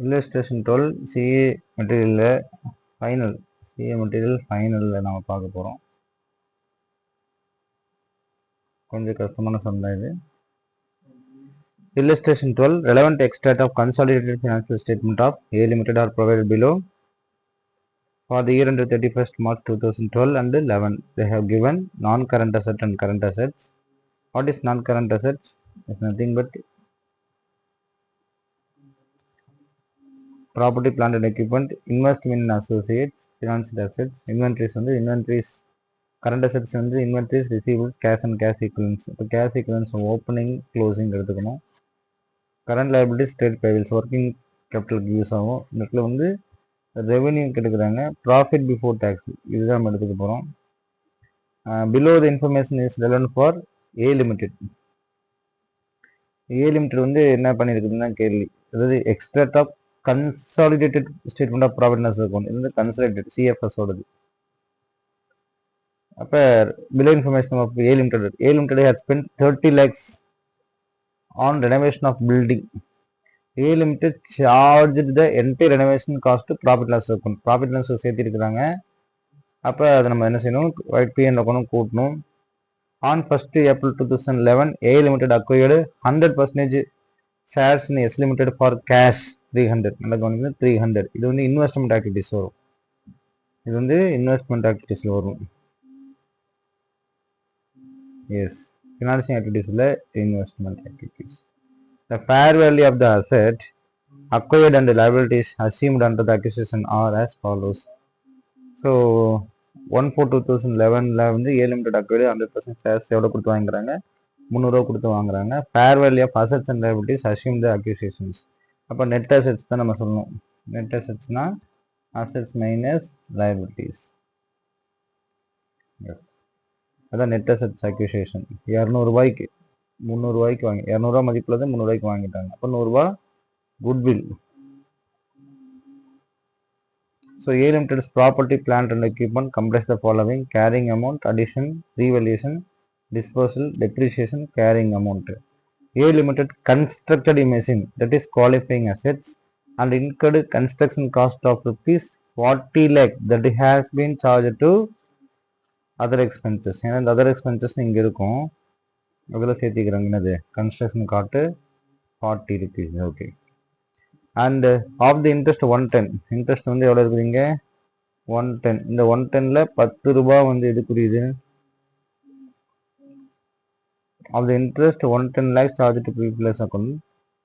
illustration 12 CA material final CA material final நாம பார்க்க போறோம். கொஞ்சம் கஷ்டமான சம் தான் இது. Illustration 12 relevant extract of consolidated financial statement of A Limited are provided below for the year ended 31st March 2012 and 11. They have given non-current asset and current assets. What is non-current assets? It's nothing but property, plant and equipment, investment in associates, financial assets, inventories வந்து inventories, current assets வந்து inventories, receivables, cash and cash equivalents. இப்போ cash equivalents opening, closing எடுத்துக்கணும். current liabilities, trade payables, working capital use ஆகும். இந்த இடத்துல வந்து revenue எடுக்கிறாங்க, profit before tax இதுதான் நம்ம எடுத்துக்க போகிறோம். Below the information is relevant for A limited. A limited வந்து என்ன பண்ணியிருக்குதுன்னு தான் கேள்வி. அதாவது extract of consolidated statement of profit and loss account, இது வந்து கன்சாலிடேட்டட் சிஎஃப்எஸோடது. அப்போ below information of A limited, A limited has spend 30 lakhs on renovation of building. A Limited charged the entire renovation cost to profit loss account. Profit loss சேர்த்திருக்கிறாங்க. அப்போ அதை நம்ம என்ன செய்யணும், white PN account கூட்டணும். On 1st April 2011 A Limited acquired 100% shares in S Limited for cash 300. நல்லா கவனிங்க, 300. இது வந்து இன்வெஸ்ட்மெண்ட் ஆக்டிவிட்டிஸ் வரும். இது வந்து இன்வெஸ்ட்மெண்ட் ஆக்டிவிட்டிஸில் வரும். எஸ், ஃபினான்சிங் ஆக்டிவிட்டிஸில் investment activities. The fair value of the asset acquired and the liabilities assumed under the acquisition are as follows. So 1/4/2011 வந்து A Limited acquired 100% shares எவ்வளோ கொடுத்து வாங்குறாங்க, 300 ரூபா கொடுத்து வாங்குறாங்க. fair value of assets and liabilities assumed the acquisitions. அப்போ net assets தான் நம்ம சொல்லணும். நெட் அசெட்ஸ்னா assets minus liabilities. அதான் நெட் அசெட்ஸ் அக்யூசியேஷன். 200 ரூபாய்க்கு 300 ரூபாய்க்கு வாங்கி 200 ரூபா மதிப்பில் தான் 300 ரூபாய்க்கு வாங்கிட்டாங்க. அப்போ 100 ரூபா goodwill. So A limited's property, plant and equipment comprise the following: carrying amount, addition, revaluation, disposal, depreciation, carrying amount. A limited constructed machine that is qualifying assets and incurred construction cost of ₹40 lakh that has been charge to other expenses. ஏன்னா இந்த other expenses இங்கே இருக்கும், அதில் சேர்த்திக்கிறாங்க. என்னது construction cost 40 rupees. Okay. And of the interest 110. Interest வந்து எவ்வளோ இருக்குதுங்க, 110. இந்த 110ல் 10 ரூபா வந்து எது புரியுது, of the interest 110 lakhs charge to previous account.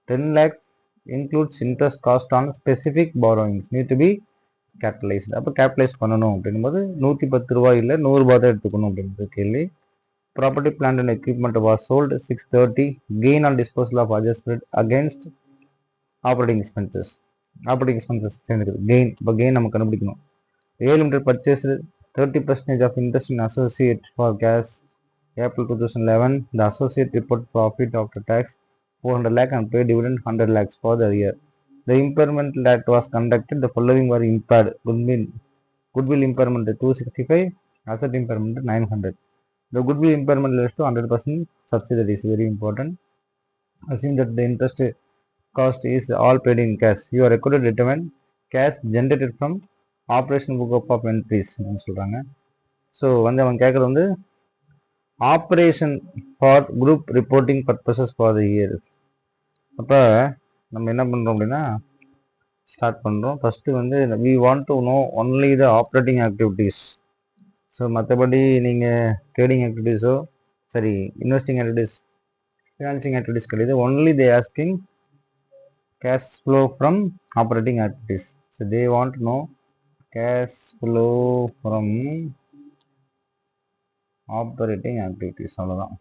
10 lakhs includes interest cost on specific borrowings need to be capitalised. அப்போ கேபிட்டலைஸ் பண்ணணும் அப்படின்போது 110 ரூபாய் இல்லை 100 ரூபா தான் எடுத்துக்கணும் அப்படின்றது கேள்வி. Property, plant and equipment was sold 630. Gain on disposal of adjusted against operating expenses. Operating expenses சேர்ந்துருக்கு. Gain, இப்போ கெயின் நம்ம கண்டுபிடிக்கணும். A Limited purchased 30% of interest in associate for cash April 2011. The associate reported profit after tax 400 lakh and paid dividend 100 lakhs for the year. The impairment that was conducted, the following were impaired. Goodwill impairment 265, asset impairment 900. The goodwill impairment relates to 100% subsidiaries. Very important. Assume that the interest cost is all paid in cash. You are required to determine cash generated from operation book of entries சொல்றாங்க. So வந்து அவன் கேட்குறது வந்து operation for group reporting purposes for the year. அப்போ நம்ம என்ன பண்ணுறோம் அப்படின்னா ஸ்டார்ட் பண்ணுறோம். ஃபஸ்ட்டு வந்து we want to know only the operating activities. So மற்றபடி நீங்கள் ட்ரேடிங் ஆக்டிவிட்டீஸோ சரி இன்வெஸ்டிங் ஆக்டிவிட்டீஸ், ஃபினான்சிங் ஆக்டிவிட்டீஸ் கிடையாது. Only they asking cash flow from operating activities. So they want know cash flow from operating activities. அவ்வளோதான்.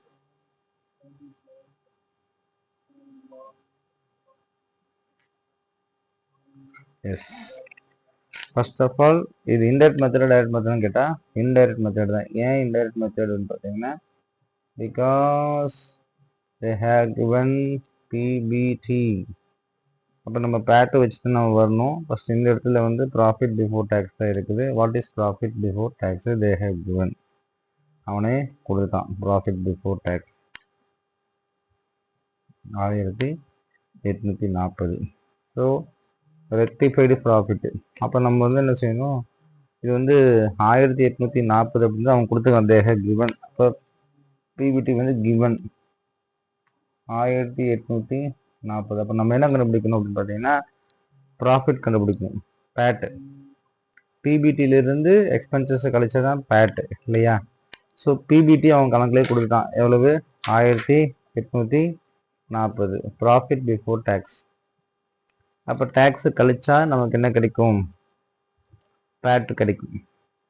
Yes, first of all இது indirect method direct மெத்தட்னு கேட்டால் indirect method தான். ஏன் indirect மெத்தட்னு பார்த்தீங்கன்னா because they have given PBT. அப்போ நம்ம பேட்டை வச்சுட்டு நம்ம வரணும். ஃபர்ஸ்ட் இந்த இடத்துல வந்து ப்ராஃபிட் பிஃபோர் டேக்ஸ் தான் இருக்குது. What is profit before tax? They have given, அவனே கொடுத்தான். Profit before tax 1840. So rectified profit. அப்போ நம்ம வந்து என்ன செய்யணும், இது வந்து 1840 அப்படின்னு அவங்க கொடுத்துருக்காங்க தேக கிவன். அப்போ பிபிடி வந்து கிவன் 1840. அப்போ நம்ம என்ன கண்டுபிடிக்கணும் அப்படின்னு பார்த்தீங்கன்னா ப்ராஃபிட் கண்டுபிடிக்கணும். பேட் பிபிடியிலிருந்து எக்ஸ்பென்சஸ் கழிச்சா தான் பேட் இல்லையா. ஸோ பிபிடி அவன் கணக்குலேயே கொடுத்துட்டான். எவ்வளவு 1840 ப்ராஃபிட் பிஃபோர் டேக்ஸ். அப்போ டேக்ஸ் கழிச்சா நமக்கு என்ன கிடைக்கும், பேட் கிடைக்கும்.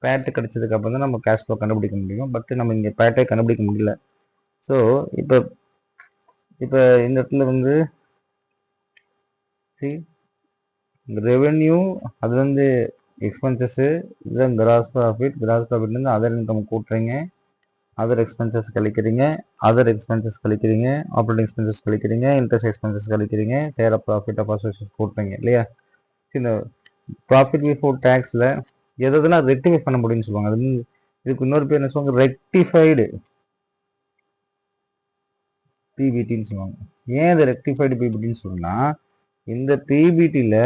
பேட் கிடைச்சதுக்கு அப்புறம் தான் நம்ம கேஷ் ஃப்ளோ கண்டுபிடிக்க முடியும். பட் நம்ம இங்கே பேட்டே கண்டுபிடிக்க முடியல. ஸோ இப்போ இந்த இடத்துல வந்து ரெவென்யூ அது வந்து எக்ஸ்பென்சஸ்ஸு, இதுதான் கிராஸ் ப்ராஃபிட். கிராஸ் ப்ராஃபிட்லேருந்து அதர் இன்கம் கூட்டுறீங்க, அதர் எக்ஸ்பென்சஸ் கழிக்கிறீங்க, ஆப்ரேட்டிங் எக்ஸ்பென்சஸ் கழிக்கிறீங்க, இன்ட்ரெஸ்ட் எக்ஸ்பென்சஸ் கழிக்கிறீங்க, share of profit of associates கூட்டுறீங்க இல்லையா. இந்த ப்ராஃபிட் பிஃபோர் டேக்ஸில் எதெல்லாம் ரெக்டிஃபை பண்ண முடியும்னு சொல்லுவாங்க. அது இதுக்கு இன்னொரு பேர் என்ன சொல்லுவாங்க, ரெக்டிஃபைடு பிபிடின்னு சொல்லுவாங்க. ஏன் இது ரெக்டிஃபைடு பிபிடின்னு சொன்னால், இந்த பிபிடியில்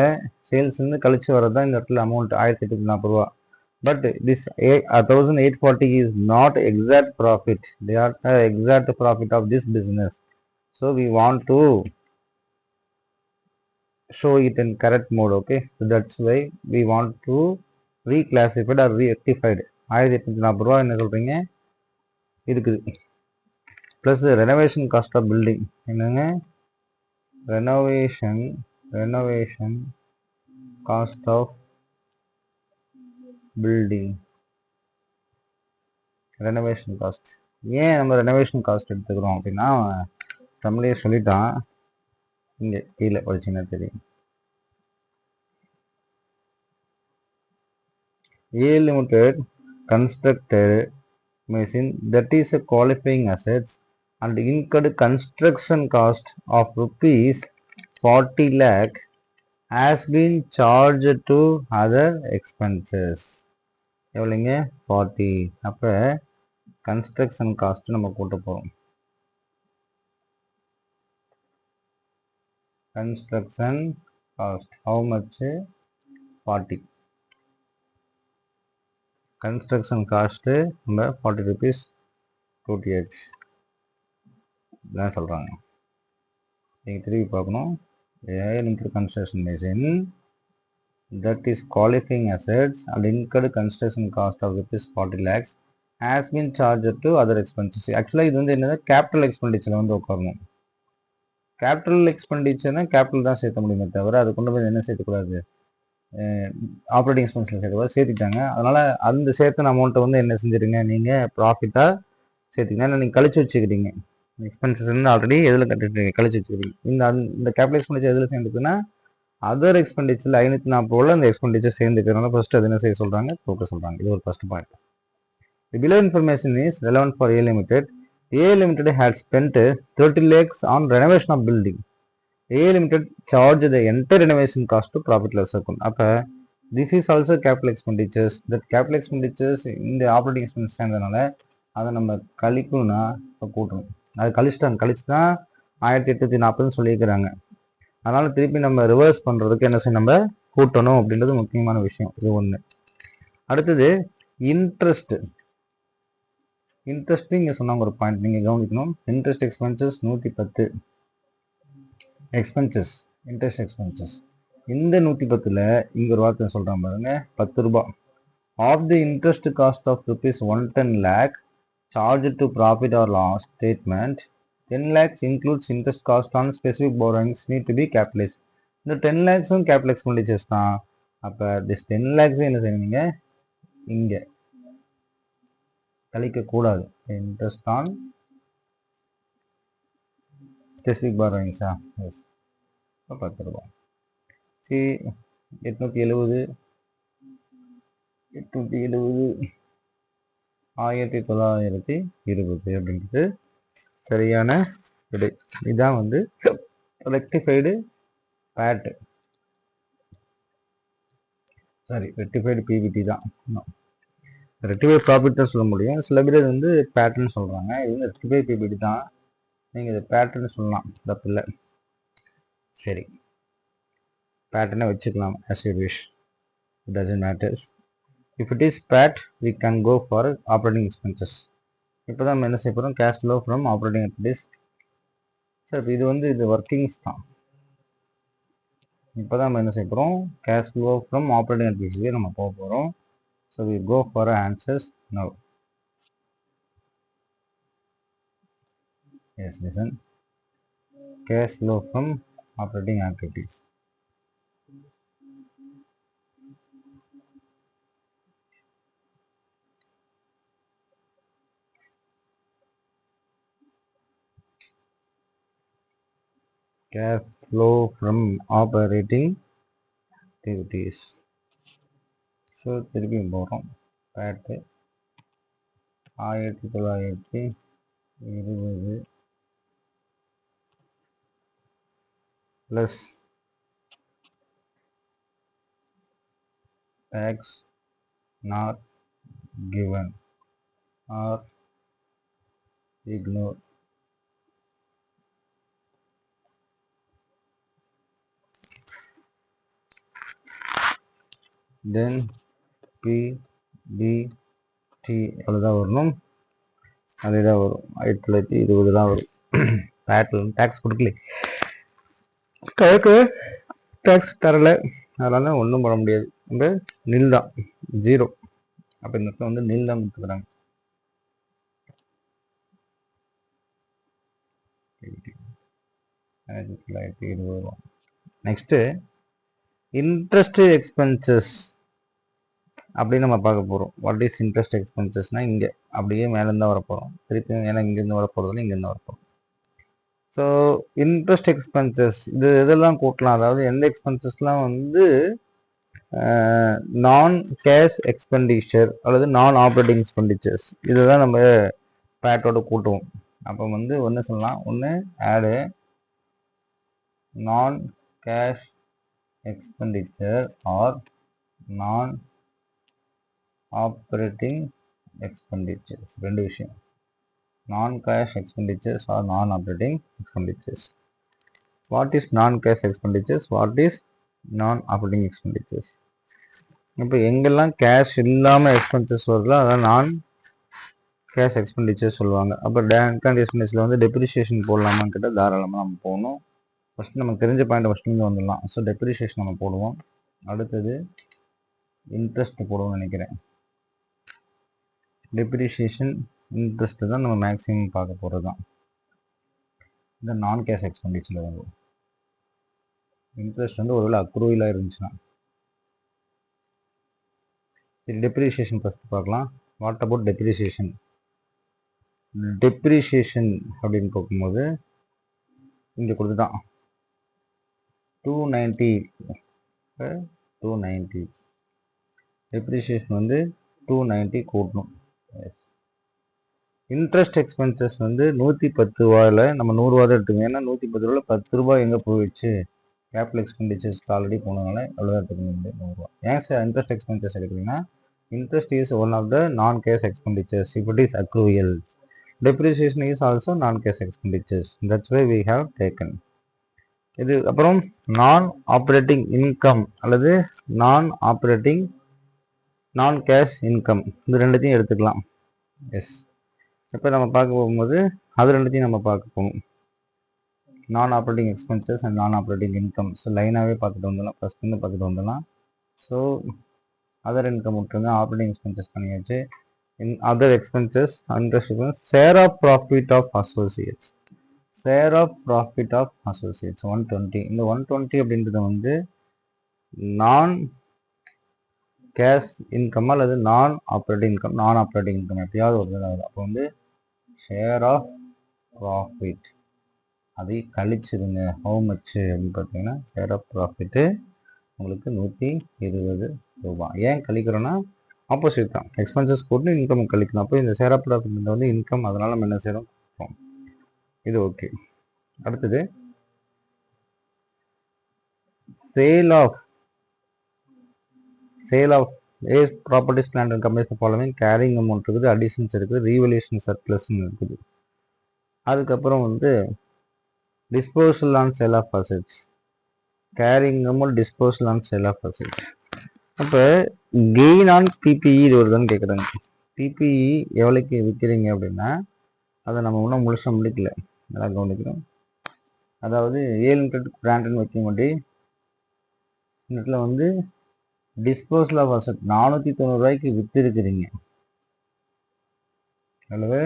சேல்ஸ் வந்து கழிச்சு வரதான் இந்த இடத்துல அமௌண்ட் 1840 ரூபா. But this 1840 is not exact profit. They are the exact profit of this business. So we want to show it in correct mode. Okay, so that's why we want to reclassified or rectified. 1840 ரூபா என்ன சொல்றீங்க இருக்குது. Plus renovation cost of building. என்னங்க renovation cost of building. Renovation cost. ஏன் நம்ம renovation cost எடுத்துக்கிறோம் அப்படின்னா, நம்மளே சொல்லிட்டான், இங்கே கீழே படிச்சுன்னா தெரியும். A Limited constructed machine that is a qualifying assets and incurred construction cost of rupees 40 lakh has been charged to other expenses. எவ்வளோங்க 40. அப்போ கன்ஸ்ட்ரக்ஷன் காஸ்ட் நம்ம கூட்ட போகிறோம். Construction cost how much 40. Construction cost நம்ம 40 rupees 2TH தான் சொல்கிறாங்க. நீங்கள் திருப்பி பார்க்கணும். Limited construction machine that is qualifying assets and incurred construction cost of rupees 40 lakhs has been charged to other expenses. ஆக்சுவலாக இது வந்து என்னது, கேபிட்டல் எக்ஸ்பெண்டிச்சரில் வந்து உட்காரணும். கேபிட்டல் எக்ஸ்பெண்டிச்சர்னா கேபிட்டல் தான் சேர்த்த முடியுமே தவிர அது கொண்டு போய் என்ன சேர்த்துக்கூடாது, ஆப்ரேட்டிங் எக்ஸ்பென்ஸில் சேர்க்கக்கூடாது. சேர்த்துட்டாங்க. அதனால் அந்த சேர்த்தன அமௌண்ட்டை வந்து என்ன செஞ்சுருங்க, நீங்கள் ப்ராஃபிட்டாக சேர்த்துக்கிங்க. ஏன்னா நீங்கள் கழிச்சு வச்சுக்கிறீங்க. எக்ஸ்பென்சஸ் வந்து ஆல்ரெடி எதில் கட்டிட்டு கழிச்சு வச்சுக்கிறீங்க. இந்த கேபிட்டல் எக்ஸ்பெண்டிச்சர் எதில் சேர்ந்துக்குன்னா அதர் எக்ஸ்பெண்டிச்சரில் 540 அந்த எக்ஸ்பெண்டிச்சர் சேர்ந்துக்கிறதுனால ஃபர்ஸ்ட் அது என்ன செய்ய சொல்கிறாங்க, தூக்க சொல்கிறாங்க. இது ஒரு first point. The below information is relevant for A Limited. A Limited had spent 30 lakhs on renovation of building. A Limited charged the entire renovation cost to profit loss account. அப்போ this is also capital expenditures. That capital expenditures இந்த operating expense சேர்ந்ததுனால அதை நம்ம கழிக்கணும்னா இப்போ கூட்டணும். அது கழிச்சு தான் 1840 சொல்லியிருக்கிறாங்க. அதனால் திருப்பி நம்ம ரிவர்ஸ் பண்ணுறதுக்கு என்ன செய்யணும், நம்ம கூட்டணும் அப்படின்றது முக்கியமான விஷயம். இது ஒன்று. அடுத்தது இன்ட்ரெஸ்ட். இங்கே சொன்னாங்க ஒரு பாயிண்ட் நீங்கள் கவனிக்கணும். Interest expenses 110 expenses, interest expenses. இந்த 110ல் இங்கே ஒரு வார்த்தை சொல்கிறான் பாருங்க, 10 ரூபா. Of the interest cost of rupees 110 lakh charged to profit or loss statement, 10 lakhs includes interest cost on specific borrowings need to be capitalized. இந்த 10 lakhsம் capital expenditures தான். அப்போ this 10 lakhs என்ன செய்யணுங்க, இங்கே கழிக்கக்கூடாது. இன்ட்ரெஸ்ட் ஆன் ஸ்பெசிஃபிக் பாரோயிங்ஸா, yes. இப்போ 10 ரூபா. 870 1920 அப்படின்றது சரியான விடை. இதுதான் வந்து rectified PAT, sorry rectified PBT தான். ரெக்டிஃபைடு ப்ராஃபிட் தான் சொல்ல முடியும். சில பேர் வந்து பேட்டர்ன்னு சொல்கிறாங்க. இது வந்து ரெக்டிஃபைடு பிபிடி தான். நீங்கள் இது பேட்டர்ன்னு சொல்லலாம், தப்பு இல்லை. சரி, பேட்டர்னை வச்சுக்கலாம் as you wish. It doesn't matter. If it is PAT, we can go for operating expenses. இப்போ தான் நம்ம என்ன செய்ய போகிறோம், cash flow from operating activities. Sir இது வந்து இது ஒர்க்கிங்ஸ் தான். இப்போ தான் நம்ம என்ன செய்ய போகிறோம், கேஷ் ஃப்ளோ ஃப்ரம் ஆப்ரேட்டிங் ஆக்டிவிட்டீஸ்க்கு நம்ம போக போகிறோம். So we go for answers now. Yes, listen. Cash flow from operating activities. Cash flow from operating activities. So திருப்பி போகிறோம். PAT 1920 plus tax not given or ignored. Then PBT அவ்வளோதான் வரணும். அதே தான் வரும். 1920 தான் வரும். பேட்டில் டேக்ஸ் கொடுக்கல, கணக்கு டேக்ஸ் தரலை, அதனால ஒன்றும் பண்ண முடியாது. இந்த நில் தான் 0. அப்போ இந்த இடத்துல வந்து நில் தான் கொடுத்துக்கிறாங்க. நெக்ஸ்ட்டு இன்ட்ரெஸ்ட் எக்ஸ்பென்சஸ் அப்படின்னு நம்ம பார்க்க போகிறோம். வாட் இஸ் இன்ட்ரெஸ்ட் எக்ஸ்பென்சஸ்னால் இங்கே அப்படியே மேலேருந்து தான் வரப்போகிறோம். திருப்பி ஏன்னா இங்கேருந்து வரப்போகிறதுல இங்கேருந்து வரப்போகிறோம். ஸோ இன்ட்ரெஸ்ட் எக்ஸ்பென்சஸ் இது இதெல்லாம் கூட்டலாம். அதாவது எந்த எக்ஸ்பென்சஸ்லாம் வந்து நான் கேஷ் எக்ஸ்பெண்டிச்சர் அல்லது நான் ஆப்ரேட்டிங் எக்ஸ்பெண்டிச்சர்ஸ் இதுதான் நம்ம பேட்டோட கூட்டுவோம். அப்போ வந்து ஒன்று சொல்லலாம், ஒன்று ஆடு non cash expenditure or non operating expenditures. ரெண்டு விஷயம், non cash expenditures or non operating expenditures. What is non cash expenditures, what is non operating expenditures. இப்போ எங்கெல்லாம் கேஷ் இல்லாமல் எக்ஸ்பென்சஸ் வருதோ அதான் நான் கேஷ் எக்ஸ்பெண்டிச்சர் சொல்லுவாங்க. அப்போ பேங்க் எக்ஸ்பெண்டிச்சரில் வந்து டெப்ரிசியேஷன் போடலாமான்னு கேட்டால் தாராளமாக நம்ம போகணும். ஃபஸ்ட்டு நமக்கு தெரிஞ்ச பாயிண்ட் ஃபஸ்ட்டு வந்துடலாம். ஸோ டெப்ரிசியேஷன் நம்ம போடுவோம். அடுத்தது இன்ட்ரெஸ்ட் போடுவோம்னு நினைக்கிறேன். டெப்ரிசியேஷன் இன்ட்ரெஸ்ட்டு தான் நம்ம மேக்ஸிமம் பார்க்க போகிறது தான். இந்த நான் கேஷ் எக்ஸ்பெண்டிச்சரில் வரும். இன்ட்ரெஸ்ட் வந்து ஒருவேளை அக்ரூவலாக இருந்துச்சுன்னா. சரி, டெப்ரிசியேஷன் ஃபஸ்ட்டு பார்க்கலாம். What about depreciation? டெப்ரிசியேஷன் அப்படின்னு பார்க்கும்போது இங்கே கொடுத்துதான் 290 டெப்ரிசியேஷன் வந்து 290 கூட்டணும். இன்ட்ரெஸ்ட் எக்ஸ்பென்சஸ் வந்து 110 ரூபாயில் நம்ம 100 ரூபா தான் எடுத்துக்கணும். ஏன்னா 110 ரூபாயில் 10 ரூபாய் எங்கே போயிடுச்சு, கேபிட்டல் எக்ஸ்பெண்டிச்சர்ஸ்க்கு ஆல்ரெடி போனதுனால எவ்வளோதான் எடுத்துக்கணும், 100 ரூபா. ஏன் சார் இன்ட்ரெஸ்ட் எக்ஸ்பென்சஸ் எடுக்கிறீங்கன்னா, interest is one of the non cash expenditures if it is accruals. Depreciation is also non cash expenditures. That's why we have taken. இது அப்புறம் நான் ஆப்ரேட்டிங் இன்கம் அல்லது நான் கேஷ் இன்கம், இது ரெண்டுத்தையும் எடுத்துக்கலாம். எஸ், இப்போ நம்ம பார்க்க போகும்போது அது ரெண்டுத்தையும் நம்ம பார்க்க போகணும். Non operating expenses and non operating income. So லைனாகவே பார்த்துட்டு வந்துடலாம், ஃபஸ்ட்லேருந்து பார்த்துட்டு வந்துடலாம். ஸோ அதர் இன்கம் விட்டுருங்க, ஆப்ரேட்டிங் எக்ஸ்பென்சஸ் பண்ணியாச்சு. In other expenses, share of profit of associates. Share of profit of associates 120. இந்த 120 அப்படின்றது வந்து நான் கேஷ் இன்கம் அல்லது நான் ஆப்ரேட்டிங் இன்கம் எப்பயாவது ஒரு தடவை. அப்போ வந்து ஷேர் ஆஃப் ப்ராஃபிட் அதை கழிச்சிருங்க. ஹவு மச் அப்படின்னு பார்த்தீங்கன்னா ஷேர் ஆஃப் ப்ராஃபிட்டு உங்களுக்கு 120 ரூபாய். ஏன் கழிக்கிறோன்னா ஆப்போசிட் தான், எக்ஸ்பென்சஸ் போட்டு இன்கம் கழிக்கணும். அப்போ இந்த ஷேர் ஆஃப் ப்ராஃபிட் வந்து இன்கம், அதனால நம்ம என்ன செய்யறோம், இது ஓகே. அடுத்தது sale of properties plant and companies following carrying amount இருக்குது, அடிஷன்ஸ் இருக்குது, ரீவல்யூஷன் சர்ப்ளஸ்ன்னு இருக்குது. அதுக்கப்புறம் வந்து disposal on sale of assets carrying amount disposal on sale of assets. அப்போ கெயின் ஆன் பிபிஇ இது வருதுன்னு கேட்குறாங்க. பிபிஇ எவ்வளோக்கு விற்கிறீங்க அப்படின்னா அதை நம்ம இன்னும் முழுசாக முடிக்கல, நல்லா கவனிக்கிறோம். அதாவது ஏல் லிமிடெட் பிராண்டுன்னு வைக்க மாட்டி இந்த இடத்துல வந்து டிஸ்போசல் ஆஃப் அசெட் 490 ரூபாய்க்கு விற்றுருக்கிறீங்க. அல்லது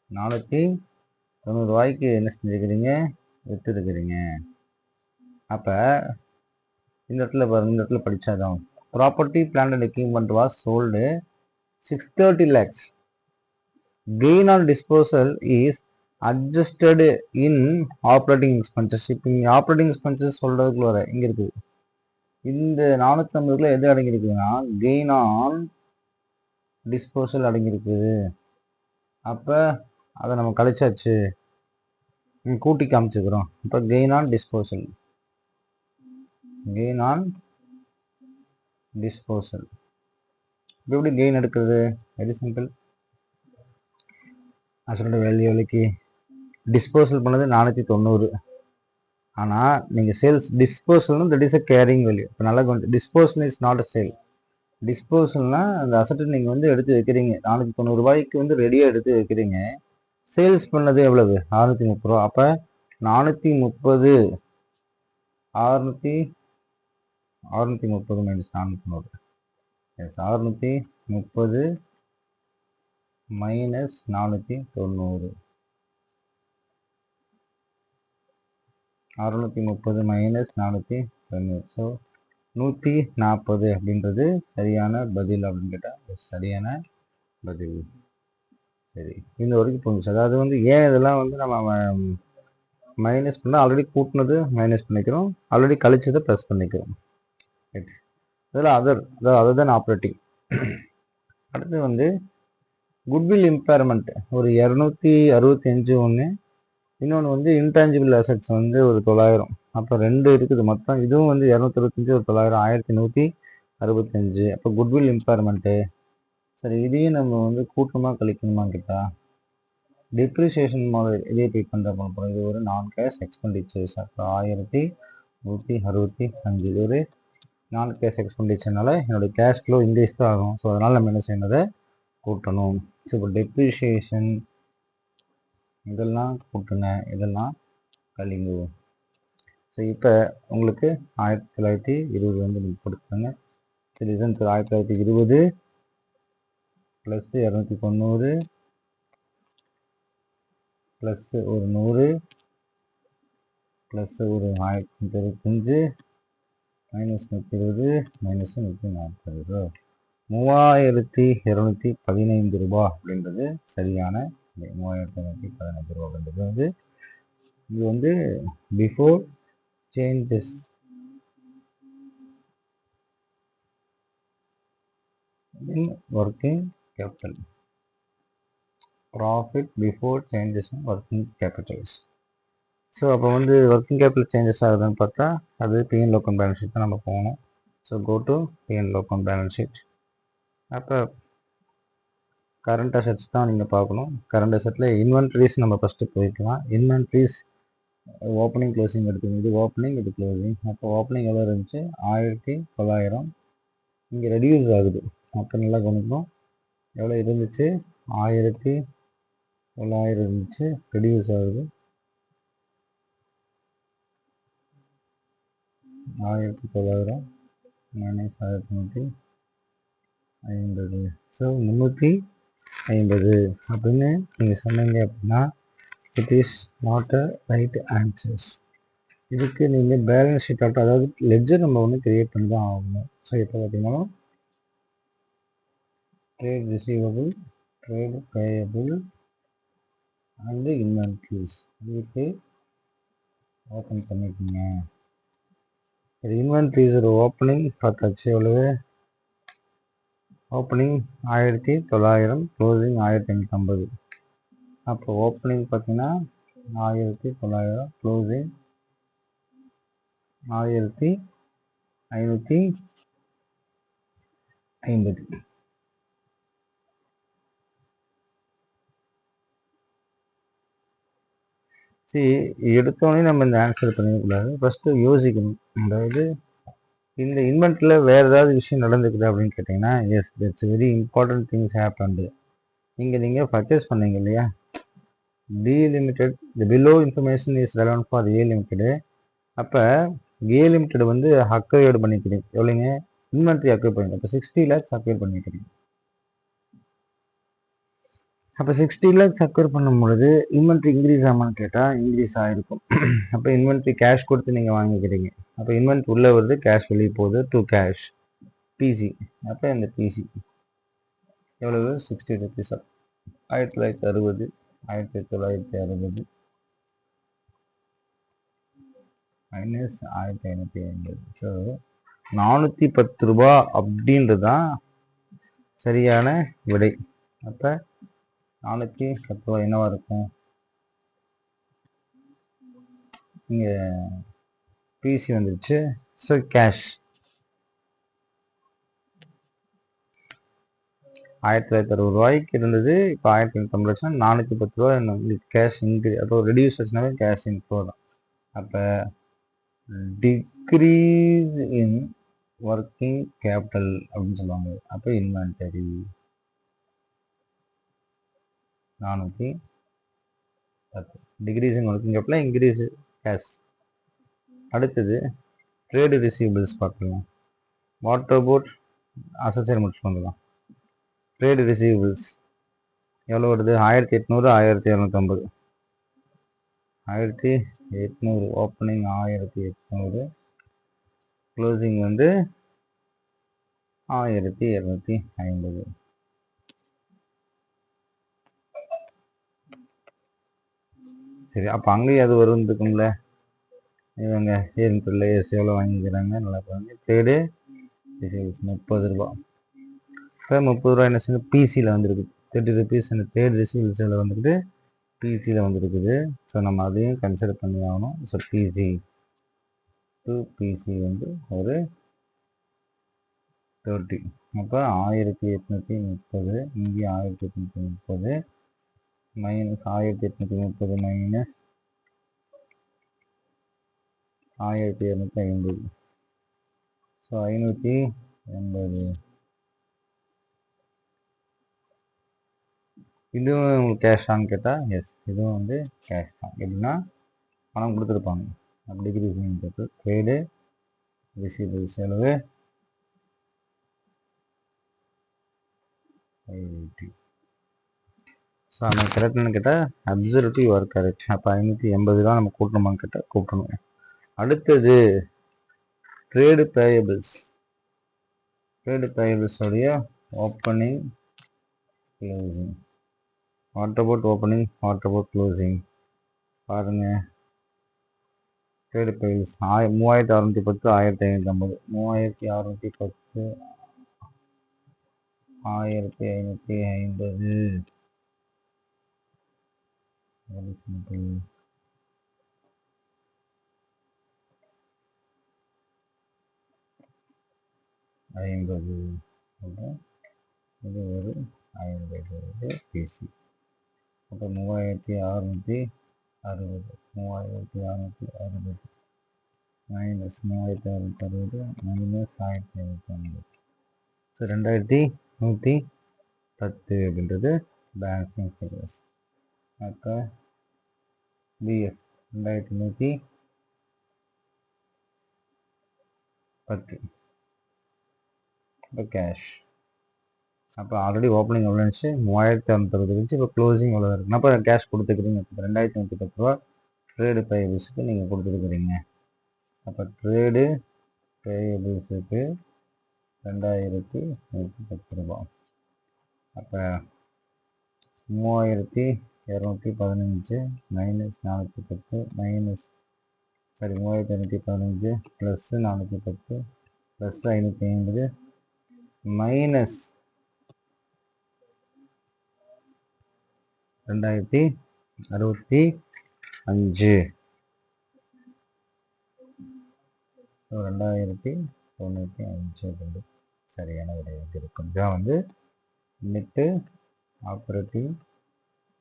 490 ரூபாய்க்கு என்ன செஞ்சுருக்கிறீங்க, விற்றுருக்கிறீங்க. அப்போ இந்த இடத்துல பாருங்க, இந்த இடத்துல படித்தாதான் property plant and equipment was sold 630 lakhs. Gain on disposal is adjusted in operating expenses. இப்போ இங்கே ஆப்ரேட்டிங் எக்ஸ்பென்சஸ் சொல்கிறதுக்குள்ள வர இங்கே இருக்குது. இந்த 450 எது அடங்கியிருக்குதுன்னா கெயின் ஆன் டிஸ்போசல் அடங்கியிருக்குது. அப்போ அதை நம்ம கழிச்சாச்சு, கூட்டி காமிச்சுக்கிறோம். இப்போ gain on disposal, gain on disposal எப்படி கெயின் எடுக்கிறது? Very simple. அசலோட வேல்யூ எவ்வளோக்கு டிஸ்போசல் பண்ணது 490. ஆனால் நீங்கள் சேல்ஸ் டிஸ்போசல்னு that is a carrying value. இப்போ நல்லா disposal is not a sale. டிஸ்போசல்னா அந்த அசட்டை நீங்கள் வந்து எடுத்து வைக்கிறீங்க, 490 ரூபாய்க்கு வந்து ரெடியாக எடுத்து வைக்கிறீங்க. சேல்ஸ் பண்ணது எவ்வளவு? 630 ரூபா. அப்போ 430 630 minus 490, yes 630 minus 490, 630 minus 490. So 140 அப்படின்றது சரியான பதில் அப்படின்னு கேட்டால் சரியான பதில். சரி, இந்த வரைக்கும் போச்சு. அதாவது வந்து ஏன் இதெல்லாம் வந்து நம்ம மைனஸ் பண்ணால் ஆல்ரெடி கூட்டினது மைனஸ் பண்ணிக்கிறோம், ஆல்ரெடி கழிச்சதை ப்ளஸ் பண்ணிக்கிறோம். ரைட், இதில் அதர் தான் ஆப்ரேட்டிங். அடுத்து வந்து குட்வில் இம்பேர்மெண்ட் ஒரு 265 ஒன்று, இன்னொன்று வந்து இன்டான்ஜிபிள் அசெட்ஸ் வந்து ஒரு 900. அப்போ 2 இருக்குது மொத்தம். இதுவும் வந்து 265 ஒரு 900 1165. அப்போ குட்வில் இம்பேர்மெண்ட்டு. சரி, இதையும் நம்ம வந்து கூட்டமாக கழிக்கணுமா கேட்டா டிப்ரிசியேஷன் மாடல் இதே பே பண்ணுற போகிறோம். இது ஒரு நான் கேஷ் எக்ஸ்பெண்டிச்சர்ஸ். அப்போ 1165 இது ஒரு நான் கேஷ் எக்ஸ்பெண்டிச்சர்னால என்னோடய கேஷ் ஃப்ளோ இன்க்ரீஸ் தான் ஆகும். ஸோ அதனால் நம்ம என்ன செய்யணுதை கூட்டணும். ஸோ இப்போ டெப்ரிசியேஷன் இதெல்லாம் கூட்டுங்க, இதெல்லாம் கழிங்க. ஸோ இப்போ உங்களுக்கு 1920 வந்து நீங்கள் கொடுத்துருங்க. சரி, இதன் 1920 ப்ளஸ் 290 ப்ளஸ் ஒரு 100 ப்ளஸ் ஒரு 1025 மைனஸ் 120 மைனஸ் 140. ஸோ 3215 ரூபா அப்படின்றது சரியான 3215 ரூபா அப்படின்றது வந்து இது வந்து before changes in working capital. Profit before changes in working Capitals. So அப்போ வந்து ஒர்க்கிங் கேபிட்டல் சேஞ்சஸ் ஆகுதுன்னு பார்த்தா அது பிஎன் லோக்கல் பேலன்ஸ் ஷீட் தான் நம்ம போகணும். So go to BN local balance sheet. அப்போ கரண்ட் அசெட்ஸ் தான் நீங்கள் பார்க்கணும். கரண்ட் அசெட்டில் இன்வென்ட்ரிஸ் நம்ம ஃபஸ்ட்டு போய்க்கலாம். இன்வென்ட்ரிஸ் ஓப்பனிங் க்ளோசிங் எடுத்துங்க. இது ஓப்பனிங், இது க்ளோசிங். அப்போ ஓப்பனிங் எவ்வளோ இருந்துச்சு? 1900. இங்கே ரெடியூஸ் ஆகுது. அப்போ நல்லா கவனிக்கணும். எவ்வளோ இருந்துச்சு? 1900 இருந்துச்சு, ரெடியூஸ் ஆகுது 1900 மைனஸ் 1950. ஸோ 350 அப்படின்னு நீங்கள் சொன்னீங்க அப்படின்னா it is not a right answers. இதுக்கு நீங்கள் பேலன்ஸ் ஷீட் ஆகட்டும், அதாவது லெட்ஜர் நம்ம ஒன்று கிரியேட் பண்ணி தான் ஆகணும். ஸோ இப்போ பார்த்தீங்கன்னா trade receivable, trade payable and inventories இதுக்கு ஓப்பன் பண்ணிக்கோங்க. சரி, இன்வென்ட்ரிஸ் ஒரு ஓப்பனிங் பார்த்தாச்சு. எவ்வளவு? Opening 1900, closing 1550. அப்போ ஓப்பனிங் பார்த்தீங்கன்னா 1900, க்ளோசிங் 1550. எடுத்தோடனே நம்ம இந்த ஆன்சர் பண்ணிடக்கூடாது, ஃபஸ்ட்டு யோசிக்கணும். அதாவது இந்த இன்வென்ட்ரியில் வேறு ஏதாவது விஷயம் நடந்துக்குது அப்படின்னு கேட்டிங்கன்னா, yes that's very important things happened. நீங்கள் பர்ச்சேஸ் பண்ணீங்க இல்லையா, T limited the below information is relevant for A limited. அப்போ ஏ லிமிடெட் வந்து அக்வைர்டு பண்ணிக்கிறீங்க எவ்வளோங்க, இன்வென்ட்ரி அக்வைர் பண்ணிக்கிறீங்க. அப்போ 60 lakhs அக்வைர் பண்ணிக்கிறீங்க. அப்போ 60 lakhs அக்வைர் பண்ணும் பொழுது இன்வென்ட்ரி இன்க்ரீஸ் ஆகான்னு கேட்டால் இன்க்ரீஸ் ஆகிருக்கும். அப்போ இன்வென்ட்ரி கேஷ் கொடுத்து நீங்கள் வாங்கிக்கிறீங்க. அப்போ இன்வென்ட்ரி உள்ளே வருது, கேஷ் வெளியே போகுது, டு கேஷ் பிசி. அப்போ இந்த பிசி எவ்வளவு, 60 rupees. 1960 1960 மைனஸ் 1550. ஸோ 410 ரூபா அப்படின்றது தான் சரியான விடை. அப்போ 410 ரூபா என்னவா இருக்கும், இங்கே பிசி வந்துருச்சு. ஸோ கேஷ் 1960 ரூபாய்க்கு இருந்தது, இப்போ 1950 லட்சம், 410 ரூபா கேஷ் இன்க்ரீஸ். அப்போ ரெடியூஸ் ஆச்சுனாவே கேஷ் இன்ஃப்ளோ தான். அப்போ டிக்ரீஸ் இன் ஒர்க்கிங் கேபிட்டல் அப்படின்னு சொல்லுவாங்க. அப்போ inventory 410, decrease in working capital, increase cash. அடுத்தது ட்ரேடு ரிசீவபிள்ஸ் பார்க்கலாம். வாட்டர் போட் அசோசியேட் முடிச்சு பண்ணலாம். ட்ரேடு ரிசீவபிள்ஸ் எவ்வளோ வருது, 1800 1750. 1800 ஓப்பனிங், 1800 க்ளோசிங் வந்து 1250. சரி, அப்போ அங்கேயும் அது வருந்துக்கும்ல, இவங்க ஏஎஸ் எவ்வளோ வாங்கிக்கிறாங்க, நல்லா பாருங்க. ட்ரேடு ரிசீவபிள்ஸ் 30 ரூபா. இப்போ 30 ரூபா என்ன செய்யுது, பிசியில் வந்துருக்கு. 30 rupees அந்த ட்ரேட் ரிசீவபிள்ஸில் வந்துட்டு பிசியில் வந்துருக்குது. ஸோ நம்ம அதையும் கன்சிடர் பண்ணி ஆகணும். ஸோ பிசி டு பிசி வந்து ஒரு 30. அப்போ 1830, இங்கே 1830 மைனஸ் 1830 மைனஸ் 1250. ஸோ 580. இதுவும் உங்களுக்கு கேஷான்னு கேட்டால் எஸ், இதுவும் வந்து கேஷ் தான். எப்படின்னா பணம் கொடுத்துருப்பாங்க. அப்படி டிக்ரீஸிங் ட்ரேடு ரிசீவபிள் செலவு 580. ஸோ நம்ம கரெக்டுன்னு கேட்டால் அப்சல்யூட்லி யூ ஆர் கரெக்ட். அப்போ 580 தான் நம்ம கூட்டணுமான்னு கேட்டால் கூட்டணும். அடுத்தது ட்ரேடு பேயபிள்ஸ். ட்ரேடு பேயபிள்ஸோடைய opening closing. What about opening, what about closing பாருங்கள். Trade payables 3610 1550. 3610 1550. Very simple. ஐம்பது. இது ஒரு 50 பிசி. அப்போ 3660. 3660 மைனஸ் 3660 மைனஸ் 1550. ஸோ 2110 அப்படின்றது பேலன்சிங் ஃபிகர்ஸ். அப்போ பிஎஃப் 2110. இப்போ கேஷ். அப்போ ஆல்ரெடி ஓப்பனிங் எவ்வளோ இருந்துச்சு, 3660 இருந்துச்சு. இப்போ க்ளோசிங் எவ்வளோ இருக்குன்னா, அப்போ கேஷ் கொடுத்துக்கிறீங்க. இப்போ 2110 ரூபா ட்ரேடு பேயபிள்ஸுக்கு நீங்கள் கொடுத்துருக்குறீங்க. அப்போ ட்ரேடு பேயபிள்ஸுக்கு 2110 ரூபா. அப்போ 3215 minus 410 minus 3215 plus 410 plus 550 minus 2065. 2095 சரியான விடையாக இருக்கும். இதான் வந்து net operating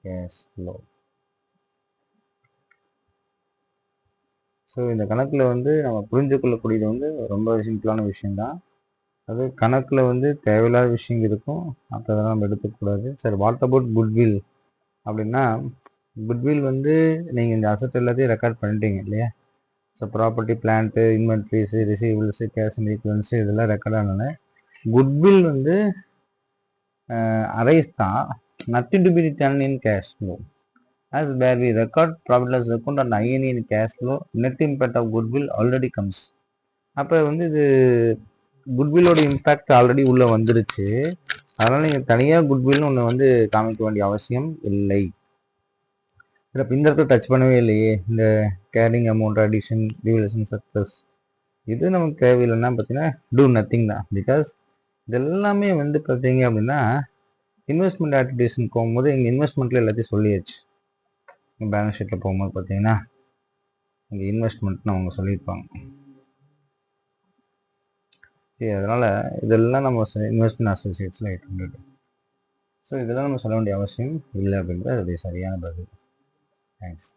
cash flow. So இந்த கணக்கில் வந்து நம்ம புரிஞ்சு கொள்ளக்கூடியது வந்து ரொம்ப சிம்பிளான விஷயம்தான். அது கணக்கில் வந்து தேவையில்லாத விஷயம் இருக்கும், அதெல்லாம் நம்ம எடுத்துக்கூடாது. சரி, வாட் அபவுட் குட்வில் அப்படின்னா, குட்வில் வந்து நீங்கள் இந்த அசட் எல்லாத்தையும் ரெக்கார்ட் பண்ணிட்டீங்க இல்லையா? So property, plant, inventories, receivables, cash and equivalents இதெல்லாம் ரெக்கார்ட் ஆனோன்னே குட்வில் வந்து அரைஸ் தான், nothing to be return in cash flow. As where we record profit loss account and INE in cash flow, net impact of goodwill already comes. அப்போ வந்து இது குட்வில்லோட impact already உள்ளே வந்துருச்சு. அதனால் நீங்கள் தனியாக குட்வில்னு ஒன்று வந்து காமிக்க வேண்டிய அவசியம் இல்லை. சரி, அப்போ இந்த இடத்துல டச் பண்ணவே இல்லையே, இந்த கேரிங் அமௌண்ட் அடிஷன், டிவிலேஷன், சக்ஸஸ், இது நமக்கு தேவையில்லைன்னா பார்த்தீங்கன்னா டூ நத்திங் தான். பிகாஸ் இதெல்லாமே வந்து பார்த்தீங்க அப்படின்னா இன்வெஸ்ட்மெண்ட் ஆக்டிவிட்டேஷன் போகும்போது எங்கள் இன்வெஸ்ட்மெண்ட்டில் எல்லாத்தையும் சொல்லியாச்சு. பேலன்ஸ் ஷீட்டில் போகும்போது பார்த்தீங்கன்னா இங்கே இன்வெஸ்ட்மெண்ட்னு அவங்க சொல்லியிருப்பாங்க. சரி, அதனால் இதெல்லாம் நம்ம இன்வெஸ்ட்மெண்ட் அசோசியேட்ஸில் 800. ஸோ இதெல்லாம் நம்ம சொல்ல வேண்டிய அவசியம் இல்லை அப்படின்றது அதோடைய சரியான பதில். தேங்க்ஸ்.